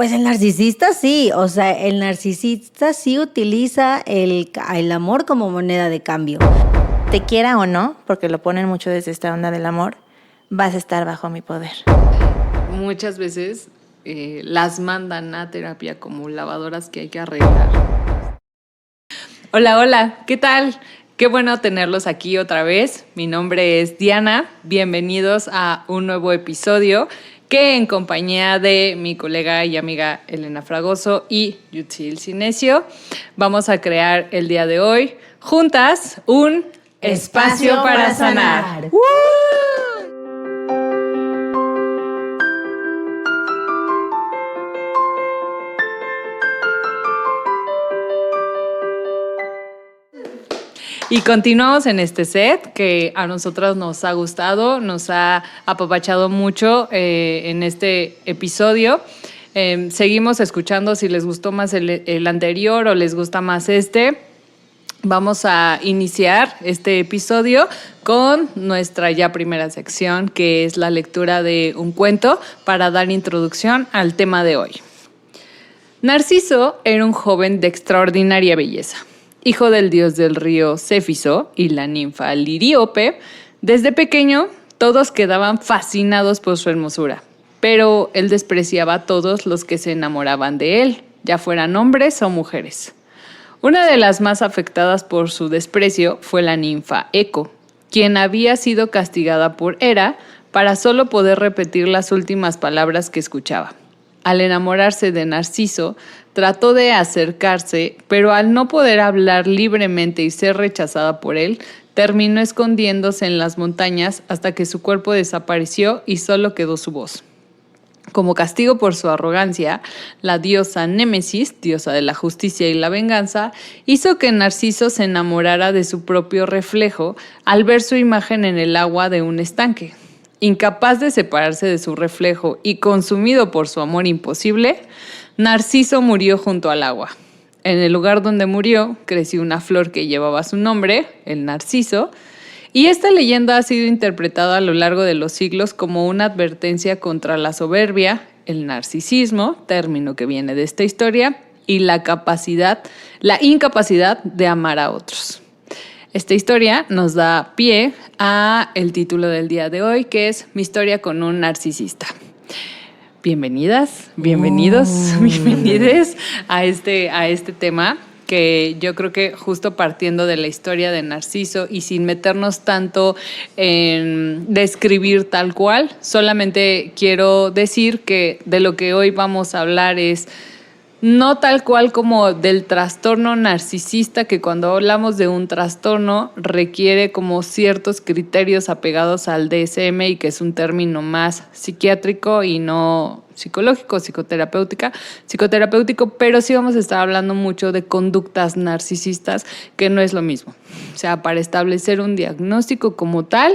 Pues el narcisista sí, o sea, el narcisista sí utiliza el amor como moneda de cambio. Te quiera o no, porque lo ponen mucho desde esta onda del amor, vas a estar bajo mi poder. Muchas veces las mandan a terapia como lavadoras que hay que arreglar. Hola, hola, ¿qué tal? Qué bueno tenerlos aquí otra vez. Mi nombre es Diana. Bienvenidos a un nuevo episodio que en compañía de mi colega y amiga Elena Fragoso y Yutzil Sinesio vamos a crear el día de hoy juntas un espacio para sanar. Y continuamos en este set que a nosotras nos ha gustado, nos ha apapachado mucho en este episodio. Seguimos escuchando si les gustó más el anterior o les gusta más este. Vamos a iniciar este episodio con nuestra ya primera sección, que es la lectura de un cuento para dar introducción al tema de hoy. Narciso era un joven de extraordinaria belleza. Hijo del dios del río Céfiso y la ninfa Liríope, desde pequeño todos quedaban fascinados por su hermosura, pero él despreciaba a todos los que se enamoraban de él, ya fueran hombres o mujeres. Una de las más afectadas por su desprecio fue la ninfa Eco, quien había sido castigada por Hera para solo poder repetir las últimas palabras que escuchaba. Al enamorarse de Narciso, trató de acercarse, pero al no poder hablar libremente y ser rechazada por él, terminó escondiéndose en las montañas hasta que su cuerpo desapareció y solo quedó su voz. Como castigo por su arrogancia, la diosa Némesis, diosa de la justicia y la venganza, hizo que Narciso se enamorara de su propio reflejo al ver su imagen en el agua de un estanque. Incapaz de separarse de su reflejo y consumido por su amor imposible, Narciso murió junto al agua. En el lugar donde murió, creció una flor que llevaba su nombre, el narciso, y esta leyenda ha sido interpretada a lo largo de los siglos como una advertencia contra la soberbia, el narcisismo, término que viene de esta historia, y la incapacidad de amar a otros. Esta historia nos da pie a el título del día de hoy, que es Mi historia con un narcisista. Bienvenidas, bienvenidos, bienvenides a este tema que yo creo que justo partiendo de la historia de Narciso y sin meternos tanto en describir tal cual, solamente quiero decir que de lo que hoy vamos a hablar es no tal cual como del trastorno narcisista, que cuando hablamos de un trastorno requiere como ciertos criterios apegados al DSM y que es un término más psiquiátrico y no psicológico, psicoterapéutico, pero sí vamos a estar hablando mucho de conductas narcisistas, que no es lo mismo. O sea, para establecer un diagnóstico como tal,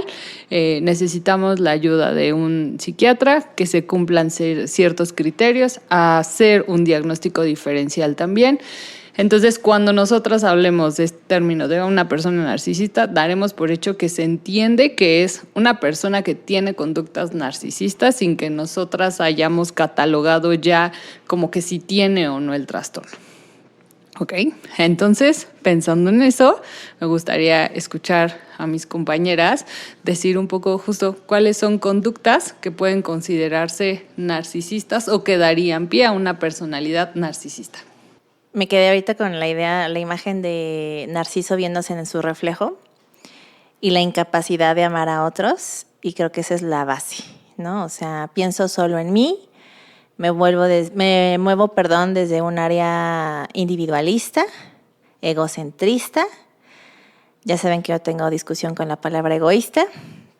necesitamos la ayuda de un psiquiatra, que se cumplan ciertos criterios, a hacer un diagnóstico diferencial también. Entonces, cuando nosotras hablemos de este término de una persona narcisista, daremos por hecho que se entiende que es una persona que tiene conductas narcisistas sin que nosotras hayamos catalogado ya como que si tiene o no el trastorno. ¿Ok? Entonces, pensando en eso, me gustaría escuchar a mis compañeras decir un poco justo cuáles son conductas que pueden considerarse narcisistas o que darían pie a una personalidad narcisista. Me quedé ahorita con la imagen de Narciso viéndose en su reflejo y la incapacidad de amar a otros, y creo que esa es la base, ¿no? O sea, pienso solo en mí, me muevo desde un área individualista, egocentrista. Ya saben que yo tengo discusión con la palabra egoísta,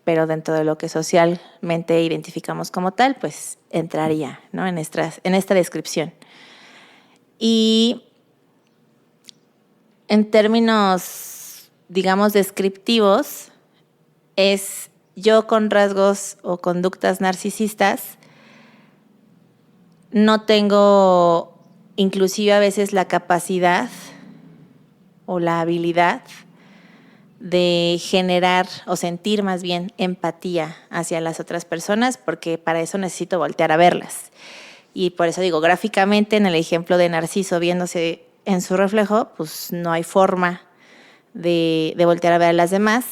pero dentro de lo que socialmente identificamos como tal, pues entraría, ¿no? en esta descripción. Y en términos, digamos, descriptivos, es yo con rasgos o conductas narcisistas, no tengo inclusive a veces la capacidad o la habilidad de generar o sentir más bien empatía hacia las otras personas, porque para eso necesito voltear a verlas. Y por eso digo, gráficamente, en el ejemplo de Narciso viéndose en su reflejo, pues no hay forma de voltear a ver a las demás.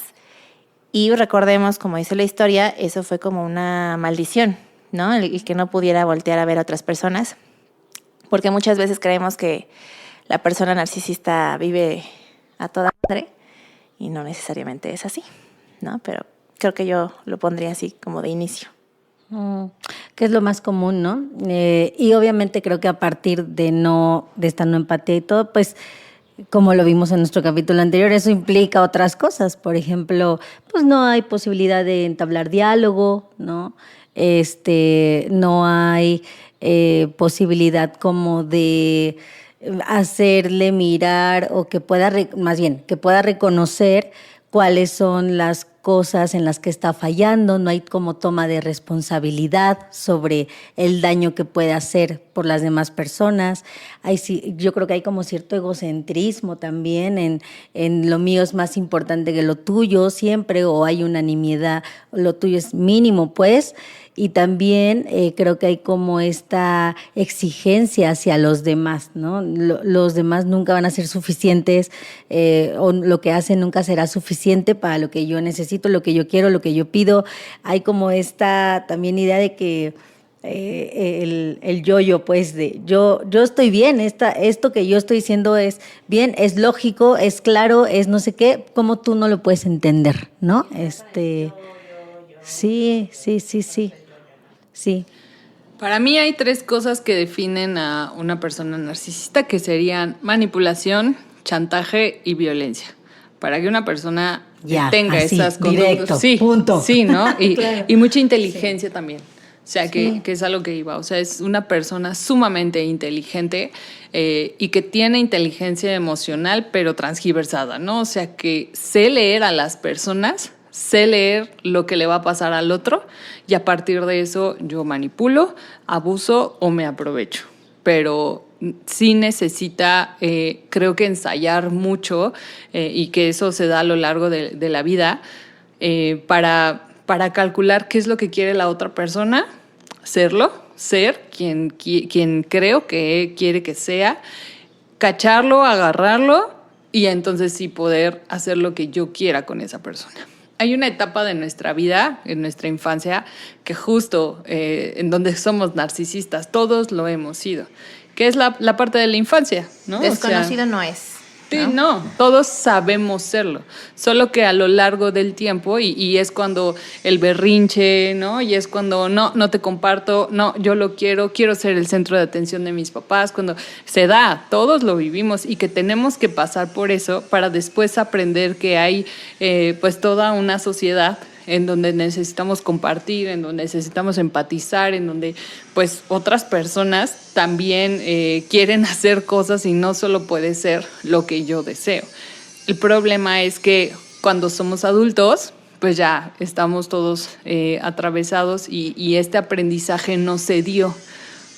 Y recordemos, como dice la historia, eso fue como una maldición, ¿no? El que no pudiera voltear a ver a otras personas. Porque muchas veces creemos que la persona narcisista vive a toda madre y no necesariamente es así, ¿no? Pero creo que yo lo pondría así como de inicio. Que es lo más común, ¿no? Y obviamente creo que a partir de esta no empatía y todo, pues como lo vimos en nuestro capítulo anterior, eso implica otras cosas. Por ejemplo, pues no hay posibilidad de entablar diálogo, ¿no? No hay posibilidad como de hacerle mirar o que pueda, más bien, que pueda reconocer cuáles son las cosas en las que está fallando, no hay como toma de responsabilidad sobre el daño que puede hacer por las demás personas. Yo creo que hay como cierto egocentrismo también en lo mío es más importante que lo tuyo siempre, o hay unanimidad, lo tuyo es mínimo, pues. Y también creo que hay como esta exigencia hacia los demás, ¿no? Los demás nunca van a ser suficientes, o lo que hacen nunca será suficiente para lo que yo necesito, lo que yo quiero, lo que yo pido. Hay como esta también idea de que el yo-yo, pues, de yo estoy bien, esto que yo estoy diciendo es bien, es lógico, es claro, es no sé qué, ¿cómo tú no lo puedes entender, no? Sí. Sí. Para mí hay 3 cosas que definen a una persona narcisista, que serían manipulación, chantaje y violencia. Para que una persona tenga así, esas directo, conductas. Sí, punto. Sí, ¿no? Y, Claro. y mucha inteligencia también. O sea, Sí. que es a lo que iba. O sea, es una persona sumamente inteligente y que tiene inteligencia emocional, pero transgiversada, ¿no? O sea, que sé leer a las personas, sé leer lo que le va a pasar al otro y a partir de eso yo manipulo, abuso o me aprovecho. Pero sí necesita, creo que ensayar mucho y que eso se da a lo largo de la vida para calcular qué es lo que quiere la otra persona, ser quien creo que quiere que sea, cacharlo, agarrarlo y entonces sí poder hacer lo que yo quiera con esa persona. Hay una etapa de nuestra vida, en nuestra infancia, que justo en donde somos narcisistas, todos lo hemos sido, que es la parte de la infancia, ¿no? Desconocido no es. Sí, no, todos sabemos serlo, solo que a lo largo del tiempo, y es cuando el berrinche, ¿no? Y es cuando no te comparto, no, yo lo quiero ser el centro de atención de mis papás, cuando se da, todos lo vivimos y que tenemos que pasar por eso para después aprender que hay pues toda una sociedad en donde necesitamos compartir, en donde necesitamos empatizar, en donde pues otras personas también quieren hacer cosas y no solo puede ser lo que yo deseo. El problema es que cuando somos adultos, pues ya estamos todos atravesados y este aprendizaje no se dio.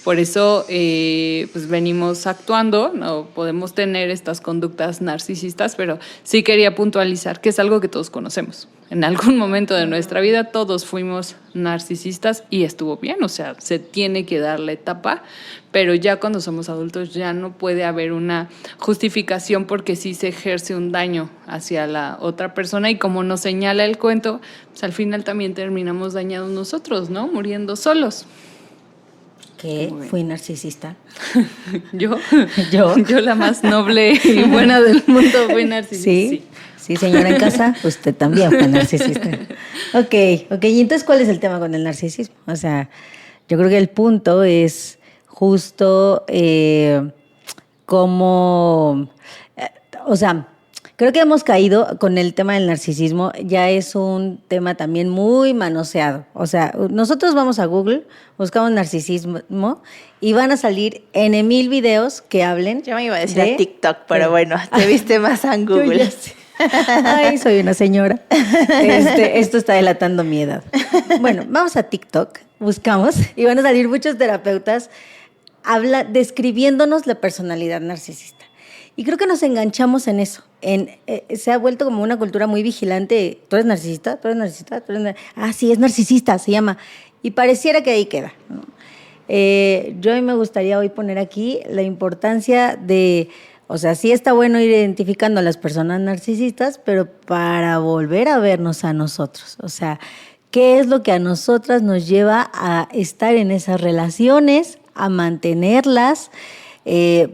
Por eso pues venimos actuando, no podemos tener estas conductas narcisistas, pero sí quería puntualizar que es algo que todos conocemos. En algún momento de nuestra vida todos fuimos narcisistas y estuvo bien, o sea, se tiene que dar la etapa, pero ya cuando somos adultos ya no puede haber una justificación porque sí se ejerce un daño hacia la otra persona y como nos señala el cuento, pues al final también terminamos dañados nosotros, ¿no? Muriendo solos. ¿Qué? ¿Fui narcisista? ¿Yo? Yo. La más noble y buena del mundo fui narcisista. Sí, señora en casa, usted también fue narcisista. Ok. ¿Y entonces cuál es el tema con el narcisismo? O sea, yo creo que el punto es justo cómo, o sea, creo que hemos caído con el tema del narcisismo, ya es un tema también muy manoseado. O sea, nosotros vamos a Google, buscamos narcisismo y van a salir N,000 videos que hablen. Yo me iba a decir a TikTok, pero bueno, te viste más en Google. Yo ya sé. Ay, soy una señora. Esto está delatando mi edad. Bueno, vamos a TikTok, buscamos y van a salir muchos terapeutas describiéndonos la personalidad narcisista. Y creo que nos enganchamos en eso. Se ha vuelto como una cultura muy vigilante. ¿Tú eres narcisista? ¿Tú eres narcisista? Sí, es narcisista, se llama. Y pareciera que ahí queda, ¿no? Yo a mí me gustaría hoy poner aquí la importancia de, o sea, sí está bueno ir identificando a las personas narcisistas, pero para volver a vernos a nosotros. O sea, ¿qué es lo que a nosotras nos lleva a estar en esas relaciones, a mantenerlas?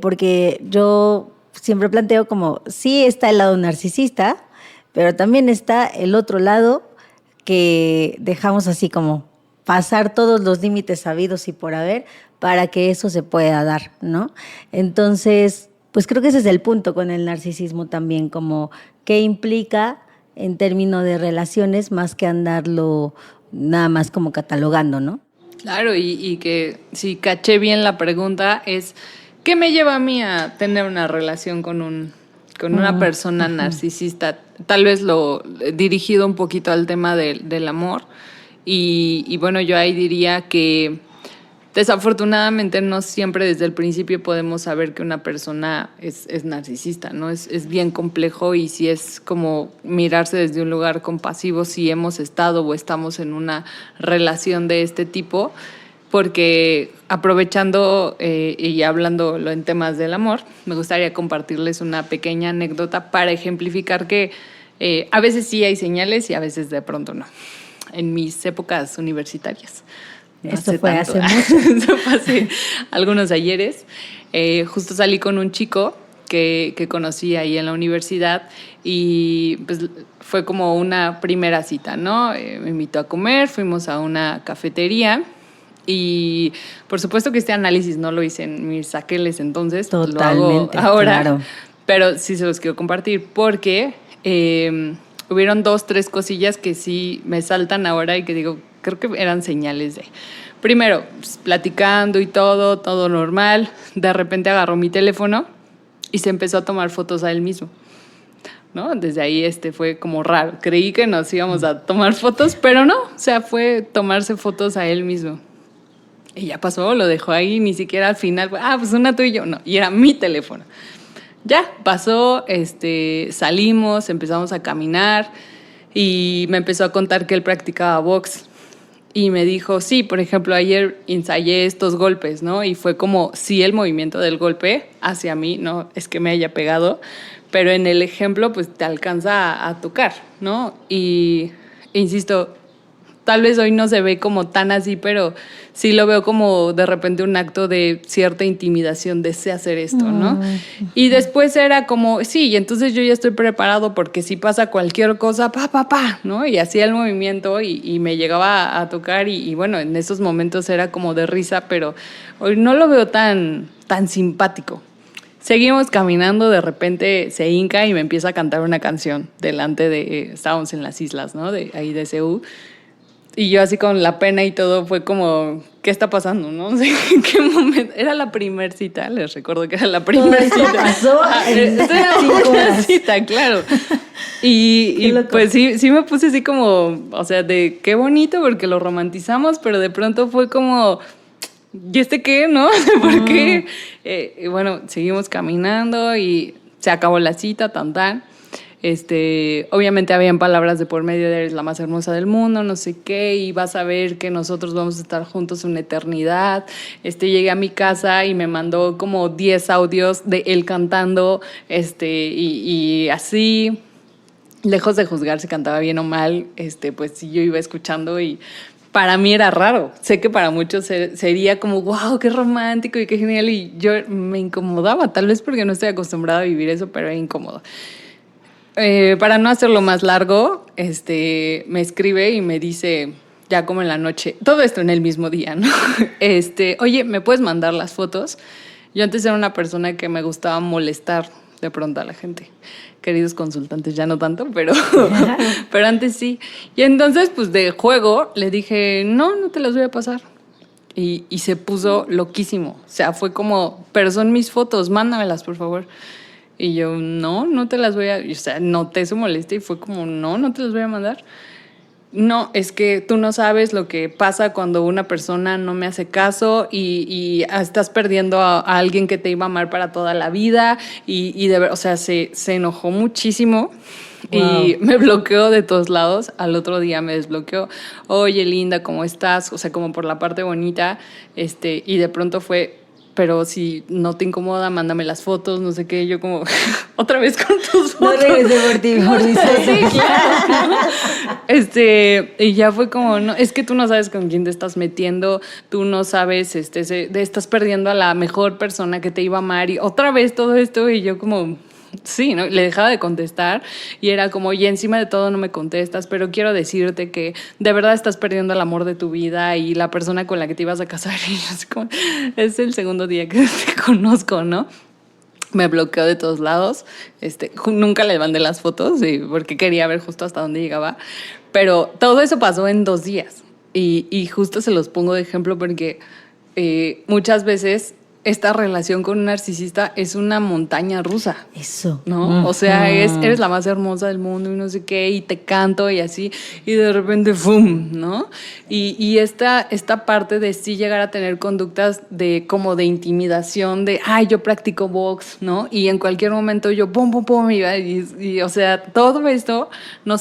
Porque yo siempre planteo como, sí está el lado narcisista, pero también está el otro lado que dejamos así como pasar todos los límites sabidos y por haber para que eso se pueda dar, ¿no? Entonces, pues creo que ese es el punto con el narcisismo también, como qué implica en términos de relaciones más que andarlo nada más como catalogando, ¿no? Claro, y que si caché bien la pregunta es, ¿qué me lleva a mí a tener una relación con una persona narcisista? Tal vez lo dirigido un poquito al tema del amor. Y bueno, yo ahí diría que desafortunadamente no siempre desde el principio podemos saber que una persona es narcisista, ¿no? Es bien complejo y si es como mirarse desde un lugar compasivo si hemos estado o estamos en una relación de este tipo, porque aprovechando y hablándolo en temas del amor, me gustaría compartirles una pequeña anécdota para ejemplificar que a veces sí hay señales y a veces de pronto no. En mis épocas universitarias. Esto fue hace mucho. Eso fue hace algunos ayeres. Justo salí con un chico que conocí ahí en la universidad y pues fue como una primera cita, ¿no? Me invitó a comer, fuimos a una cafetería y por supuesto que este análisis no lo hice en mis aqueles entonces, pues lo hago ahora, claro. Pero sí se los quiero compartir porque hubieron 2, 3 cosillas que sí me saltan ahora y que digo, creo que eran señales de... Primero, pues, platicando y todo normal. De repente agarró mi teléfono y se empezó a tomar fotos a él mismo, ¿no? Desde ahí fue como raro. Creí que nos íbamos a tomar fotos, pero no. O sea, fue tomarse fotos a él mismo. Y ya pasó, lo dejó ahí, ni siquiera al final, pues una tú y yo. No, y era mi teléfono. Ya, pasó, salimos, empezamos a caminar y me empezó a contar que él practicaba box. Y me dijo, sí, por ejemplo, ayer ensayé estos golpes, ¿no? Y fue como, sí, el movimiento del golpe hacia mí, no es que me haya pegado, pero en el ejemplo, pues te alcanza a tocar, ¿no? Y insisto, tal vez hoy no se ve como tan así, pero sí lo veo como de repente un acto de cierta intimidación de sé hacer esto, ¿no? Y después era como, sí, y entonces yo ya estoy preparado porque si pasa cualquier cosa, ¿no? Y hacía el movimiento y me llegaba a tocar y bueno, en esos momentos era como de risa, pero hoy no lo veo tan simpático. Seguimos caminando, de repente se hinca y me empieza a cantar una canción delante de, estábamos en las islas, ¿no? De ahí de Seúl. Y yo así con la pena y todo fue como, ¿qué está pasando? No sé en qué momento. Era la primer cita, les recuerdo que era la primer cita. Pasó Era una cita, claro. Y pues sí me puse así como, o sea, de qué bonito porque lo romantizamos, pero de pronto fue como, ¿y qué, no? ¿Por qué? Y bueno, seguimos caminando y se acabó la cita, tan. Obviamente habían palabras de por medio de eres la más hermosa del mundo, no sé qué, y vas a ver que nosotros vamos a estar juntos una eternidad. Llegué a mi casa y me mandó como 10 audios de él cantando, y así, lejos de juzgar si cantaba bien o mal, pues sí, yo iba escuchando y para mí era raro. Sé que para muchos sería como, wow, qué romántico y qué genial, y yo me incomodaba, tal vez porque no estoy acostumbrada a vivir eso, pero era incómodo. Para no hacerlo más largo, me escribe y me dice, ya como en la noche, todo esto en el mismo día, ¿no? Oye, ¿me puedes mandar las fotos? Yo antes era una persona que me gustaba molestar de pronto a la gente. Queridos consultantes, ya no tanto, pero antes sí. Y entonces, pues de juego, le dije, no te las voy a pasar. Y se puso loquísimo. O sea, fue como, pero son mis fotos, mándamelas, por favor. Y yo, no te las voy a... O sea, noté su molestia y fue como, no te las voy a mandar. no, es que tú no sabes lo que pasa cuando una persona no me hace caso y estás perdiendo a alguien que te iba a amar para toda la vida y de ver, o sea, se enojó muchísimo. Wow. Y me bloqueó de todos lados. Al otro día me desbloqueó. Oye, linda, ¿cómo estás? O sea, como por la parte bonita. Y de pronto fue, pero si no te incomoda, mándame las fotos, no sé qué. Yo como, otra vez con tus No fotos. regresé por ti, Mauricio. Sí, claro, ¿no? Y ya fue como, no, es que tú no sabes con quién te estás metiendo, tú no sabes, estás perdiendo a la mejor persona que te iba a amar y otra vez todo esto y yo como, sí, ¿no? Le dejaba de contestar y era como, y encima de todo no me contestas, pero quiero decirte que de verdad estás perdiendo el amor de tu vida y la persona con la que te ibas a casar y yo así como, es el segundo día que te conozco, ¿no? Me bloqueó de todos lados. Nunca le mandé las fotos porque quería ver justo hasta dónde llegaba. Pero todo eso pasó en 2 días. Y justo se los pongo de ejemplo porque muchas veces esta relación con un narcisista es una montaña rusa. Eso. ¿No? O sea, eres la más hermosa del mundo y no sé qué, y te canto y así, y de repente ¡fum! ¿No? Y esta parte de sí llegar a tener conductas como de intimidación, de ¡ay, yo practico box! ¿No? Y en cualquier momento yo ¡pum, pum, pum! Y o sea, todo esto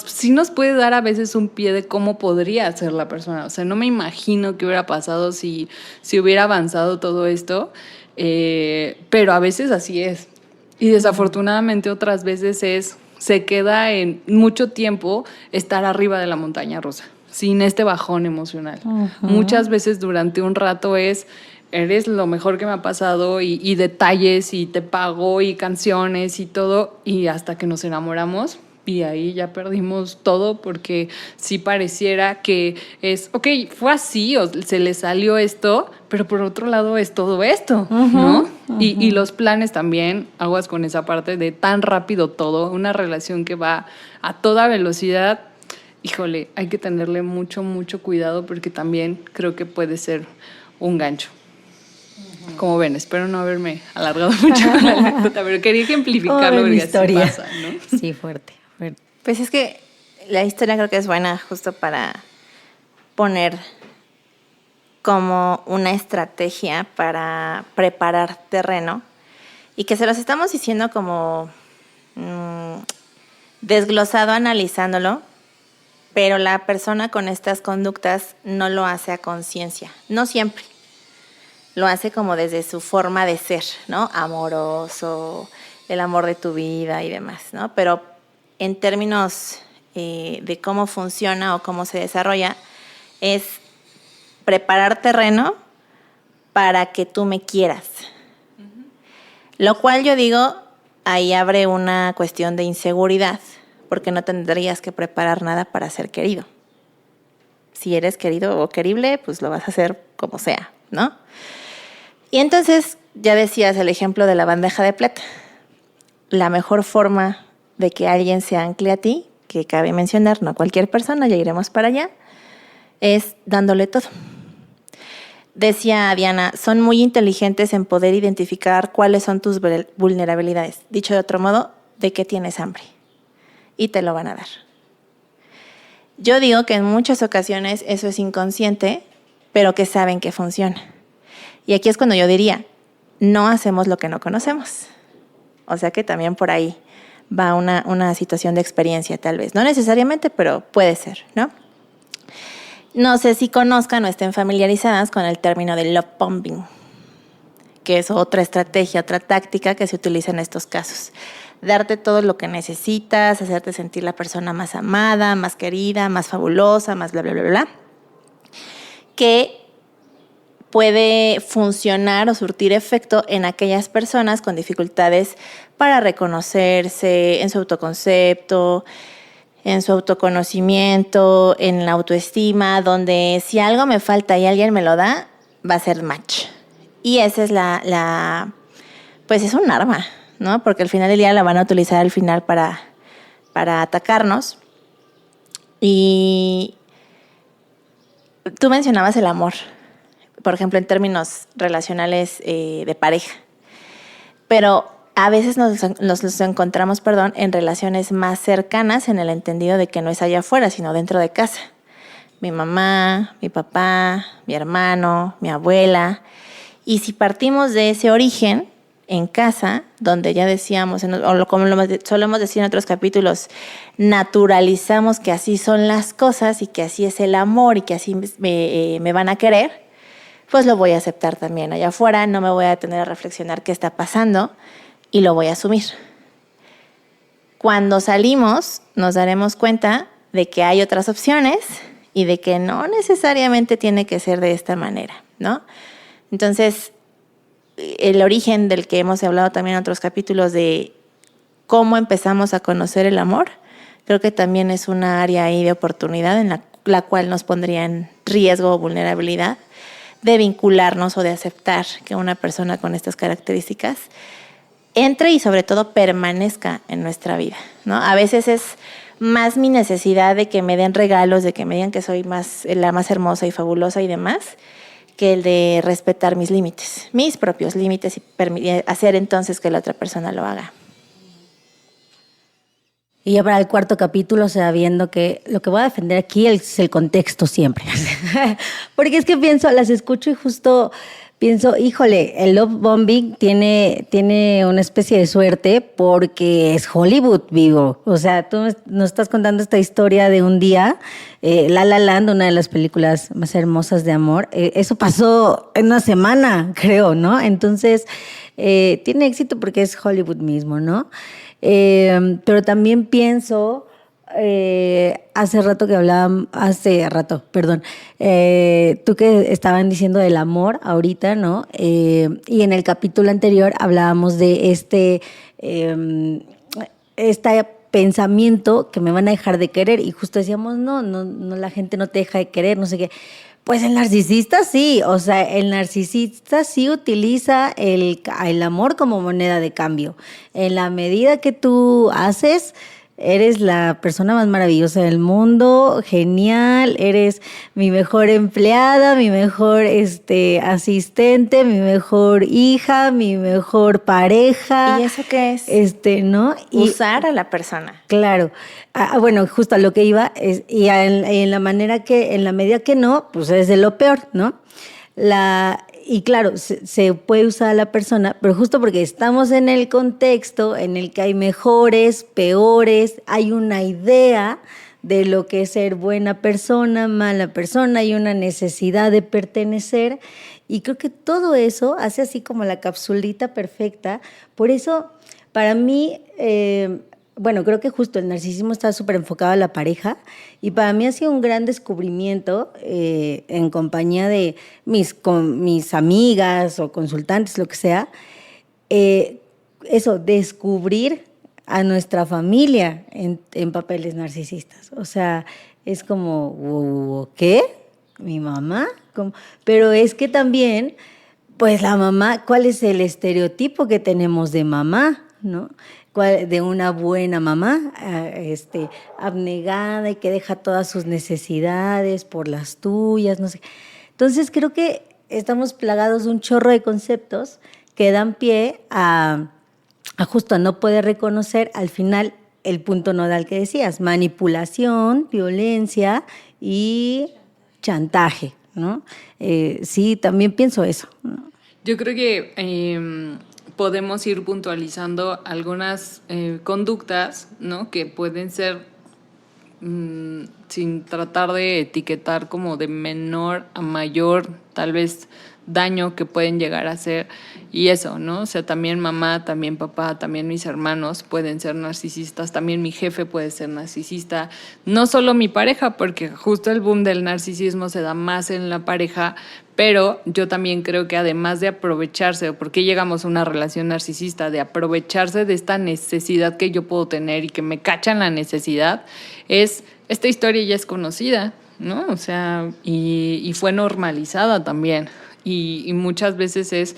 sí nos puede dar a veces un pie de cómo podría ser la persona. O sea, no me imagino qué hubiera pasado si hubiera avanzado todo esto, pero a veces así es. Y desafortunadamente otras veces se queda en mucho tiempo estar arriba de la montaña rusa, sin este bajón emocional. Muchas veces durante un rato eres lo mejor que me ha pasado y detalles y te pago y canciones y todo, y hasta que nos enamoramos y ahí ya perdimos todo porque sí pareciera que ok, fue así o se le salió esto, pero por otro lado es todo esto, ¿no? Y los planes también, aguas con esa parte de tan rápido todo, una relación que va a toda velocidad, híjole, hay que tenerle mucho, mucho cuidado porque también creo que puede ser un gancho. Como ven, espero no haberme alargado mucho con la anécdota, pero quería ejemplificarlo porque así pasa, ¿no? Sí, fuerte. Pues es que la historia creo que es buena justo para poner como una estrategia para preparar terreno y que se los estamos diciendo como desglosado, analizándolo, pero la persona con estas conductas no lo hace a conciencia, no siempre. Lo hace como desde su forma de ser, ¿no? Amoroso, el amor de tu vida y demás, ¿no? Pero en términos de cómo funciona o cómo se desarrolla, es preparar terreno para que tú me quieras. Lo cual yo digo, ahí abre una cuestión de inseguridad, porque no tendrías que preparar nada para ser querido. Si eres querido o querible, pues lo vas a hacer como sea, ¿no? Y entonces, ya decías el ejemplo de la bandeja de plata. La mejor forma de que alguien se ancle a ti, que cabe mencionar, no cualquier persona, ya iremos para allá, es dándole todo. Decía Diana, son muy inteligentes en poder identificar cuáles son tus vulnerabilidades. Dicho de otro modo, de qué tienes hambre. Y te lo van a dar. Yo digo que en muchas ocasiones eso es inconsciente, pero que saben que funciona. Y aquí es cuando yo diría, no hacemos lo que no conocemos. O sea que también por ahí va una situación de experiencia tal vez. No necesariamente, pero puede ser, ¿no? No sé si conozcan o estén familiarizadas con el término de love bombing, que es otra estrategia, otra táctica que se utiliza en estos casos. Darte todo lo que necesitas, hacerte sentir la persona más amada, más querida, más fabulosa, más bla, bla, bla, bla. Que puede funcionar o surtir efecto en aquellas personas con dificultades para reconocerse, en su autoconcepto, en su autoconocimiento, en la autoestima, donde si algo me falta y alguien me lo da, va a ser match. Y esa es pues es un arma, ¿no? Porque al final del día la van a utilizar al final para atacarnos. Y tú mencionabas el amor, por ejemplo, en términos relacionales de pareja. Pero a veces nos encontramos, en relaciones más cercanas en el entendido de que no es allá afuera, sino dentro de casa. mi mamá, mi papá, mi hermano, mi abuela. Y si partimos de ese origen en casa, donde ya decíamos, como lo solemos decir en otros capítulos, naturalizamos que así son las cosas y que así es el amor y que así me van a querer, pues lo voy a aceptar también allá afuera, no me voy a detener a reflexionar qué está pasando y lo voy a asumir. Cuando salimos, nos daremos cuenta de que hay otras opciones y de que no necesariamente tiene que ser de esta manera, ¿no? Entonces, el origen del que hemos hablado también en otros capítulos de cómo empezamos a conocer el amor, creo que también es una área ahí de oportunidad en la cual nos pondría en riesgo o vulnerabilidad de vincularnos o de aceptar que una persona con estas características entre y sobre todo permanezca en nuestra vida, ¿no? A veces es más mi necesidad de que me den regalos, de que me digan que soy la más hermosa y fabulosa y demás, que el de respetar mis propios límites y hacer entonces que la otra persona lo haga. Y ya para el cuarto capítulo se va viendo que lo que voy a defender aquí es el contexto siempre. Porque es que las escucho y justo pienso, híjole, el love bombing tiene una especie de suerte porque es Hollywood vivo. O sea, tú nos estás contando esta historia de un día, La La Land, una de las películas más hermosas de amor. Eso pasó en una semana, creo, ¿no? Entonces, tiene éxito porque es Hollywood mismo, ¿no? Pero también pienso, tú que estaban diciendo del amor ahorita, ¿no? Y en el capítulo anterior hablábamos de este pensamiento que me van a dejar de querer y justo decíamos, no, la gente no te deja de querer, no sé qué. Pues el narcisista sí, o sea, el narcisista sí utiliza el amor como moneda de cambio. En la medida que tú haces, eres la persona más maravillosa del mundo, genial, eres mi mejor empleada, mi mejor asistente, mi mejor hija, mi mejor pareja. ¿Y eso qué es? ¿No? Usar a la persona. Claro. Bueno, justo a lo que iba, en la medida que no, pues es de lo peor, ¿no? Y claro, se puede usar a la persona, pero justo porque estamos en el contexto en el que hay mejores, peores, hay una idea de lo que es ser buena persona, mala persona, hay una necesidad de pertenecer y creo que todo eso hace así como la capsulita perfecta. Por eso, para mí, creo que justo el narcisismo está súper enfocado a la pareja y para mí ha sido un gran descubrimiento en compañía de mis amigas o consultantes, lo que sea, descubrir a nuestra familia en papeles narcisistas. O sea, es como, ¿qué? ¿Mi mamá? ¿Cómo? Pero es que también, pues la mamá, ¿cuál es el estereotipo que tenemos de mamá, ¿no? De una buena mamá, abnegada y que deja todas sus necesidades por las tuyas, no sé. Entonces creo que estamos plagados de un chorro de conceptos que dan pie a justo a no poder reconocer al final el punto nodal que decías, manipulación, violencia y chantaje, ¿no? Sí, también pienso eso, ¿no? Yo creo que podemos ir puntualizando algunas conductas, ¿no? Que pueden ser, sin tratar de etiquetar como de menor a mayor, tal vez daño que pueden llegar a hacer. Y eso, ¿no? O sea, también mamá, también papá, también mis hermanos pueden ser narcisistas, también mi jefe puede ser narcisista. No solo mi pareja, porque justo el boom del narcisismo se da más en la pareja, pero yo también creo que además de aprovecharse, ¿por qué llegamos a una relación narcisista? De aprovecharse de esta necesidad que yo puedo tener y que me cachan la necesidad, esta historia ya es conocida, ¿no? O sea, y fue normalizada también. Y muchas veces es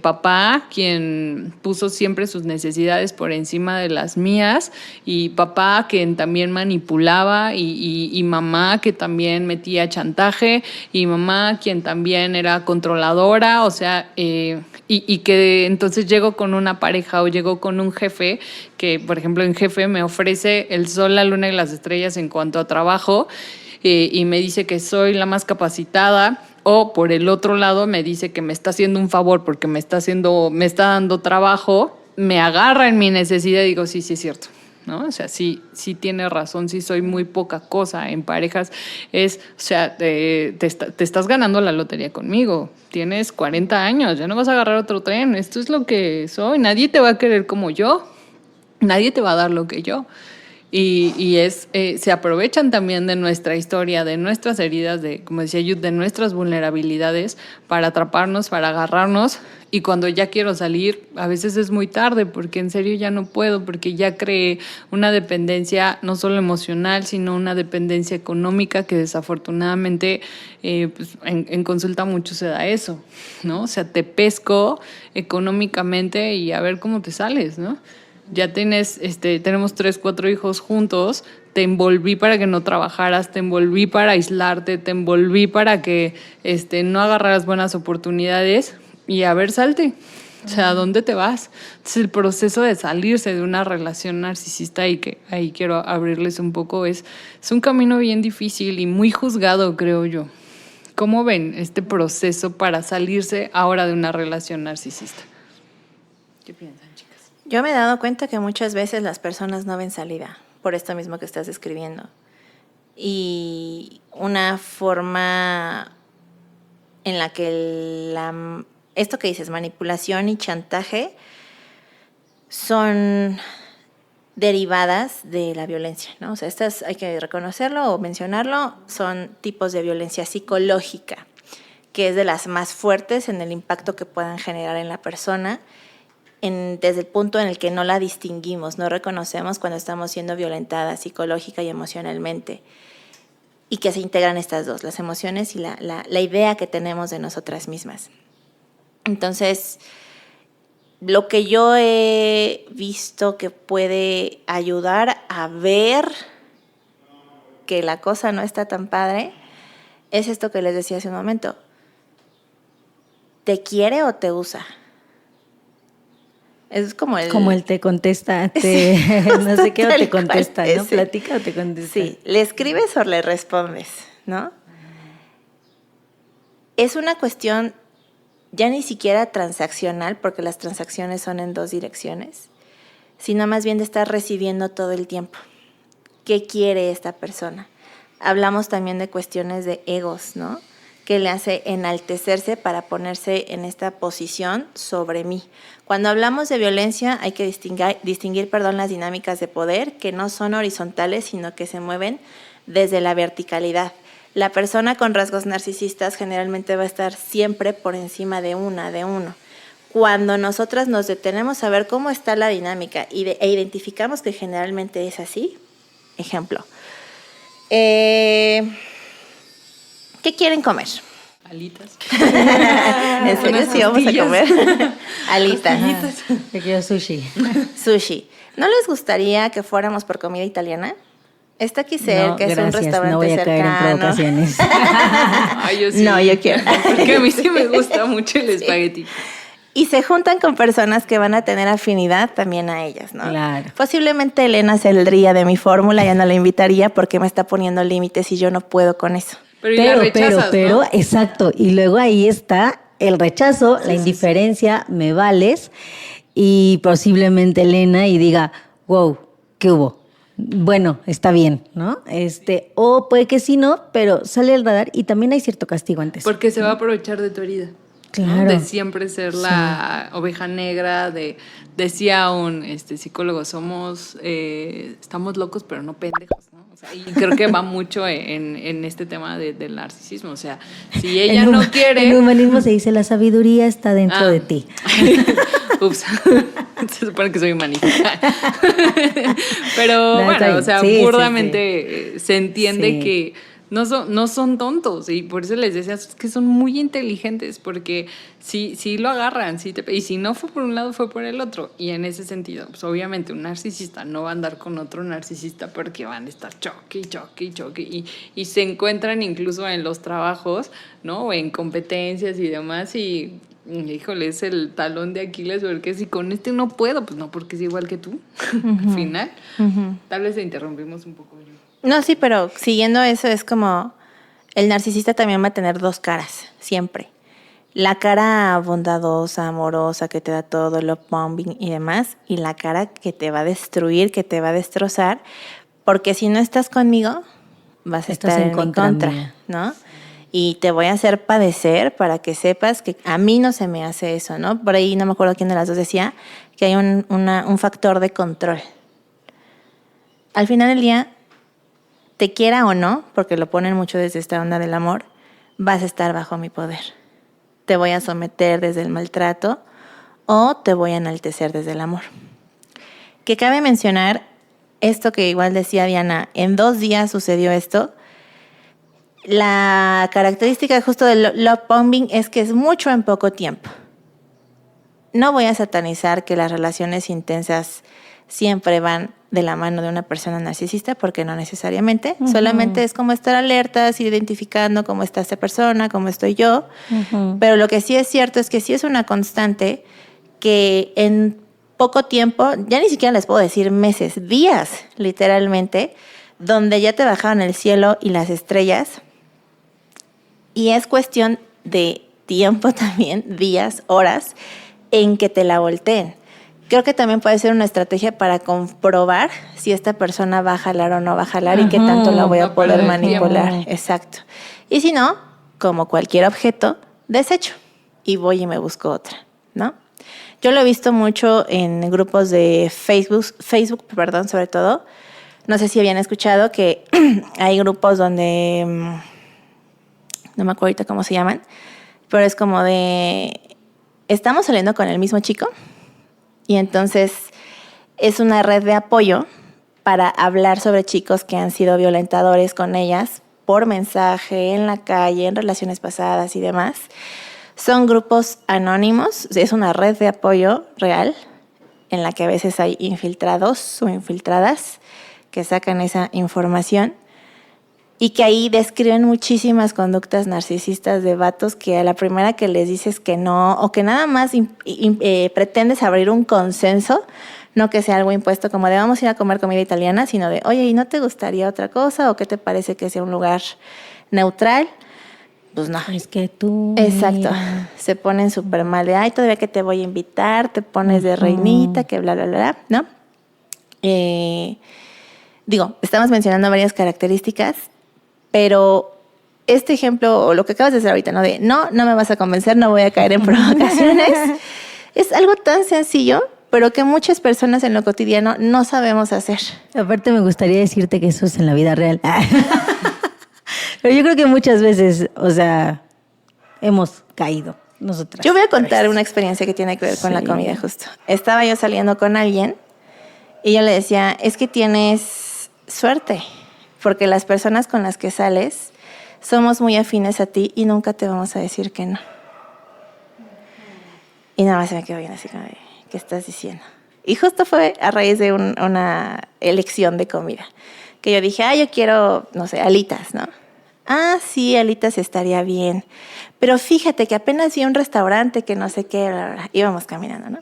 papá quien puso siempre sus necesidades por encima de las mías, y papá quien también manipulaba, y mamá que también metía chantaje, y mamá quien también era controladora, o sea, y que entonces llego con una pareja o llego con un jefe que, por ejemplo, un jefe me ofrece el sol, la luna y las estrellas en cuanto a trabajo, y me dice que soy la más capacitada, o por el otro lado me dice que me está haciendo un favor porque me está dando trabajo, me agarra en mi necesidad y digo, sí, sí es cierto, ¿no? O sea, sí tiene razón, sí soy muy poca cosa en parejas. O sea, te estás ganando la lotería conmigo. Tienes 40 años, ya no vas a agarrar otro tren. Esto es lo que soy. Nadie te va a querer como yo. Nadie te va a dar lo que yo. Se aprovechan también de nuestra historia, de nuestras heridas, como decía Yud, de nuestras vulnerabilidades para atraparnos, para agarrarnos. Y cuando ya quiero salir, a veces es muy tarde porque en serio ya no puedo, porque ya creé una dependencia no solo emocional, sino una dependencia económica que desafortunadamente pues en consulta mucho se da eso, ¿no? O sea, te pesco económicamente y a ver cómo te sales, ¿no? Ya tenemos 3, 4 hijos juntos, te envolví para que no trabajaras, te envolví para aislarte, te envolví para que no agarraras buenas oportunidades y a ver, salte. O sea, ¿a dónde te vas? Entonces, el proceso de salirse de una relación narcisista, y que ahí quiero abrirles un poco, es un camino bien difícil y muy juzgado, creo yo. ¿Cómo ven este proceso para salirse ahora de una relación narcisista? ¿Qué piensan, chicas? Yo me he dado cuenta que muchas veces las personas no ven salida, por esto mismo que estás describiendo. Y una forma en la que esto que dices, manipulación y chantaje, son derivadas de la violencia, ¿no? O sea, estas hay que reconocerlo o mencionarlo, son tipos de violencia psicológica, que es de las más fuertes en el impacto que puedan generar en la persona, desde el punto en el que no la distinguimos, no reconocemos cuando estamos siendo violentadas psicológica y emocionalmente, y que se integran estas dos, las emociones y la idea que tenemos de nosotras mismas. Entonces, lo que yo he visto que puede ayudar a ver que la cosa no está tan padre es esto que les decía hace un momento. ¿Te quiere o te usa? Es como el te contesta, no sé qué, o te contesta, ¿no? Platica o te contesta. Sí, le escribes o le respondes, ¿no? Es una cuestión ya ni siquiera transaccional, porque las transacciones son en 2 direcciones, sino más bien de estar recibiendo todo el tiempo. ¿Qué quiere esta persona? Hablamos también de cuestiones de egos, ¿no? Que le hace enaltecerse para ponerse en esta posición sobre mí. Cuando hablamos de violencia hay que distinguir las dinámicas de poder que no son horizontales, sino que se mueven desde la verticalidad. La persona con rasgos narcisistas generalmente va a estar siempre por encima de uno. Cuando nosotras nos detenemos a ver cómo está la dinámica e identificamos que generalmente es así, ejemplo, ¿qué quieren comer? Alitas. ¿En serio sí vamos a comer? Alitas. Yo quiero sushi. Sushi. ¿No les gustaría que fuéramos por comida italiana? Está aquí cerca, es un restaurante no voy a cercano. caer en provocaciones. Ay, yo sí. No, yo quiero. Porque a mí sí me gusta mucho el espagueti. Y se juntan con personas que van a tener afinidad también a ellas, ¿no? Claro. Posiblemente Elena saldría de mi fórmula, ya no la invitaría porque me está poniendo límites y yo no puedo con eso. Pero, exacto. Y luego ahí está el rechazo, la indiferencia, me vales, y posiblemente Elena y diga, wow, ¿qué hubo? Bueno, está bien, ¿no? O puede que sí, no, pero sale el radar y también hay cierto castigo antes. Porque se va a aprovechar de tu herida. Claro. ¿No? De siempre ser la oveja negra, decía un psicólogo, estamos locos pero no pendejos, ¿no? O sea, y creo que va mucho en este tema del narcisismo. O sea, si ella no quiere... En humanismo se dice, la sabiduría está dentro de ti. Ups, se supone que soy humanista. Pero No, bueno, o sea, sí, burdamente se entiende que no son tontos, y por eso les decía que son muy inteligentes, porque sí lo agarran, y si no fue por un lado, fue por el otro. Y en ese sentido, pues obviamente un narcisista no va a andar con otro narcisista porque van a estar choque y se encuentran incluso en los trabajos, ¿no? O en competencias y demás, y híjole, es el talón de Aquiles, porque si con este no puedo, pues no, porque es igual que tú, al final. Tal vez te interrumpimos un poco. No, sí, pero siguiendo eso es como el narcisista también va a tener dos caras, siempre. La cara bondadosa, amorosa, que te da todo, love bombing y demás, y la cara que te va a destruir, que te va a destrozar, porque si no estás conmigo, vas a Estás estar en en mi contra contra, mía. ¿no? Y te voy a hacer padecer para que sepas que a mí no se me hace eso, ¿no? Por ahí no me acuerdo quién de las dos decía que hay un factor de control. Al final del día, te quiera o no, porque lo ponen mucho desde esta onda del amor, vas a estar bajo mi poder. Te voy a someter desde el maltrato o te voy a enaltecer desde el amor. Que cabe mencionar esto que igual decía Diana, en 2 días sucedió esto. La característica justo del love bombing es que es mucho en poco tiempo. No voy a satanizar que las relaciones intensas siempre van de la mano de una persona narcisista, porque no necesariamente. Solamente es como estar alertas, ir identificando cómo está esta persona, cómo estoy yo. Pero lo que sí es cierto es que sí es una constante que en poco tiempo, ya ni siquiera les puedo decir meses, días, literalmente, donde ya te bajaron el cielo y las estrellas. Y es cuestión de tiempo también, días, horas, en que te la volteen. Creo que también puede ser una estrategia para comprobar si esta persona va a jalar o no va a jalar y qué tanto la voy a No poder perder manipular. tiempo. Exacto. Y si no, como cualquier objeto, desecho y voy y me busco otra, ¿no? Yo lo he visto mucho en grupos de Facebook, perdón, sobre todo. No sé si habían escuchado que hay grupos donde, no me acuerdo ahorita cómo se llaman, pero es como de, estamos saliendo con el mismo chico. Y entonces es una red de apoyo para hablar sobre chicos que han sido violentadores con ellas por mensaje, en la calle, en relaciones pasadas y demás. Son grupos anónimos, es una red de apoyo real en la que a veces hay infiltrados o infiltradas que sacan esa información y que ahí describen muchísimas conductas narcisistas de vatos que a la primera que les dices que no o que nada más pretendes abrir un consenso, no que sea algo impuesto como de vamos a ir a comer comida italiana, sino de oye, ¿y no te gustaría otra cosa? ¿O qué te parece que sea un lugar neutral? Pues no. Es que tú. Exacto. Mira. Se ponen súper mal de ay, todavía que te voy a invitar, te pones de reinita, que bla, bla, bla, bla, ¿no? Digo, estamos mencionando varias características, pero este ejemplo, o lo que acabas de hacer ahorita, ¿no? De no me vas a convencer, no voy a caer en provocaciones, es algo tan sencillo, pero que muchas personas en lo cotidiano no sabemos hacer. Aparte me gustaría decirte que eso es en la vida real. Pero yo creo que muchas veces, o sea, hemos caído nosotras. Yo voy a contar una experiencia que tiene que ver con la comida justo. Estaba yo saliendo con alguien y yo le decía, es que tienes suerte, porque las personas con las que sales somos muy afines a ti y nunca te vamos a decir que no. Y nada más se me quedó bien así como de, ¿qué estás diciendo? Y justo fue a raíz de una elección de comida, que yo dije, yo quiero, no sé, alitas, ¿no? Ah, sí, alitas estaría bien. Pero fíjate que apenas vi un restaurante que no sé qué, bla, bla. Íbamos caminando, ¿no?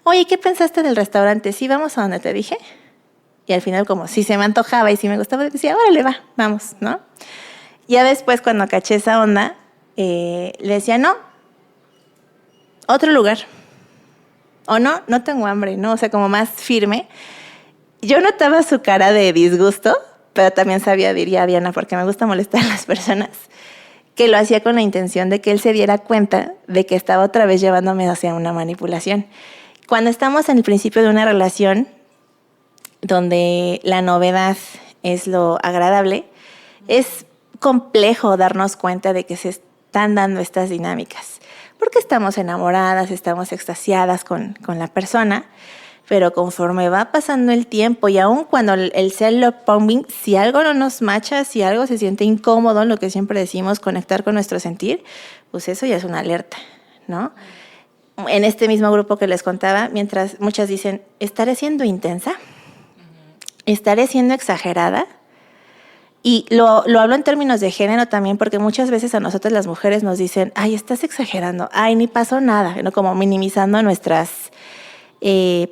Oye, ¿qué pensaste del restaurante? ¿Sí vamos a donde te dije? Y al final, como si se me antojaba y si me gustaba, decía, órale, va, vamos, ¿no? Ya después, cuando caché esa onda, le decía, no, otro lugar. O no tengo hambre, ¿no? O sea, como más firme. Yo notaba su cara de disgusto, pero también sabía, diría Diana, porque me gusta molestar a las personas, que lo hacía con la intención de que él se diera cuenta de que estaba otra vez llevándome hacia una manipulación. Cuando estamos en el principio de una relación, donde la novedad es lo agradable, es complejo darnos cuenta de que se están dando estas dinámicas, porque estamos enamoradas, estamos extasiadas con la persona, pero conforme va pasando el tiempo y aun cuando el love bombing, si algo no nos macha, si algo se siente incómodo, lo que siempre decimos, conectar con nuestro sentir, pues eso ya es una alerta, ¿no? En este mismo grupo que les contaba, mientras muchas dicen, ¿estaré siendo intensa? ¿Estaré siendo exagerada? Y lo hablo en términos de género también, porque muchas veces a nosotras las mujeres nos dicen, ay, estás exagerando, ay, ni pasó nada, ¿no? Como minimizando nuestras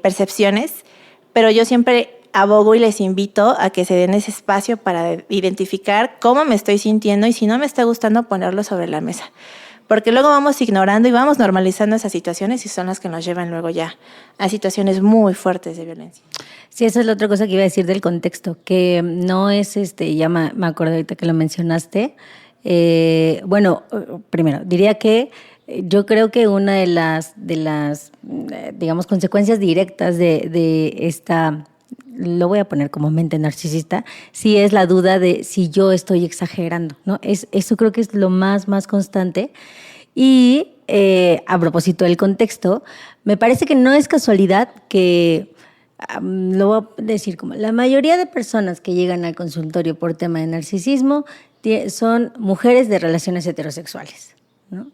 percepciones, pero yo siempre abogo y les invito a que se den ese espacio para identificar cómo me estoy sintiendo y si no me está gustando ponerlo sobre la mesa. Porque luego vamos ignorando y vamos normalizando esas situaciones y son las que nos llevan luego ya a situaciones muy fuertes de violencia. Sí, esa es la otra cosa que iba a decir del contexto, que no es, ya me acuerdo ahorita que lo mencionaste. Bueno, primero, diría que yo creo que una de las digamos, consecuencias directas de esta, lo voy a poner como mente narcisista, sí es la duda de si yo estoy exagerando, ¿no? Eso creo que es lo más constante. Y a propósito del contexto, me parece que no es casualidad que, lo voy a decir como, la mayoría de personas que llegan al consultorio por tema de narcisismo son mujeres de relaciones heterosexuales, ¿no?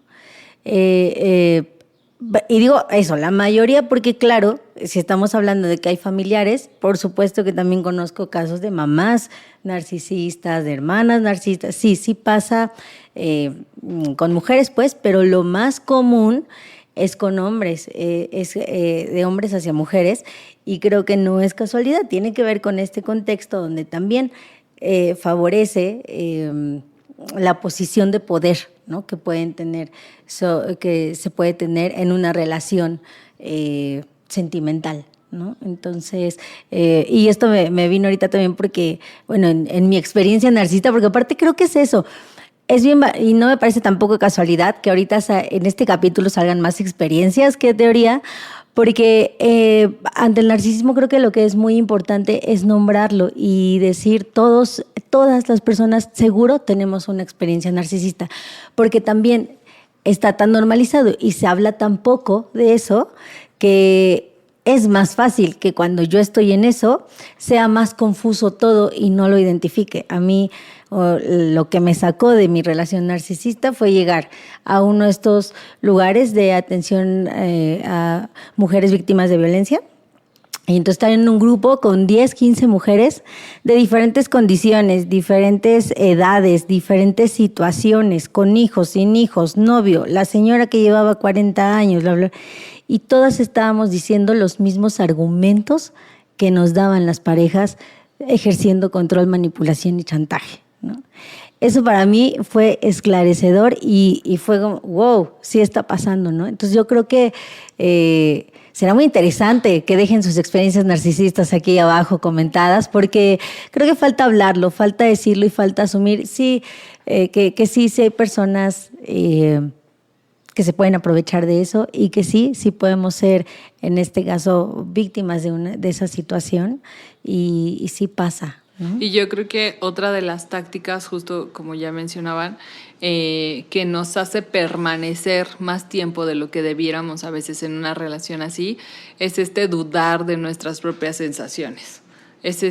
Y digo eso, la mayoría, porque claro, si estamos hablando de que hay familiares, por supuesto que también conozco casos de mamás narcisistas, de hermanas narcisistas, sí pasa con mujeres, pues, pero lo más común es con hombres, es de hombres hacia mujeres, y creo que no es casualidad, tiene que ver con este contexto donde también favorece la posición de poder, ¿no? Que pueden tener, que se puede tener en una relación sentimental, ¿no? Entonces, y esto me vino ahorita también porque, bueno, en mi experiencia narcisista, porque aparte creo que es eso. Es bien, y no me parece tampoco casualidad que ahorita en este capítulo salgan más experiencias que teoría, porque ante el narcisismo creo que lo que es muy importante es nombrarlo y decir todas las personas seguro tenemos una experiencia narcisista, porque también está tan normalizado y se habla tan poco de eso que es más fácil que cuando yo estoy en eso sea más confuso todo y no lo identifique. A mí lo que me sacó de mi relación narcisista fue llegar a uno de estos lugares de atención a mujeres víctimas de violencia. Y entonces estar en un grupo con 10, 15 mujeres de diferentes condiciones, diferentes edades, diferentes situaciones, con hijos, sin hijos, novio, la señora que llevaba 40 años, bla, bla. Y todas estábamos diciendo los mismos argumentos que nos daban las parejas ejerciendo control, manipulación y chantaje, ¿no? Eso para mí fue esclarecedor y fue como, wow, sí está pasando, ¿no? Entonces yo creo que será muy interesante que dejen sus experiencias narcisistas aquí abajo comentadas, porque creo que falta hablarlo, falta decirlo y falta asumir, sí, que sí hay personas que se pueden aprovechar de eso y que sí podemos ser, en este caso, víctimas de esa situación y sí pasa, ¿no? Y yo creo que otra de las tácticas, justo como ya mencionaban, que nos hace permanecer más tiempo de lo que debiéramos a veces en una relación así, es dudar de nuestras propias sensaciones. Es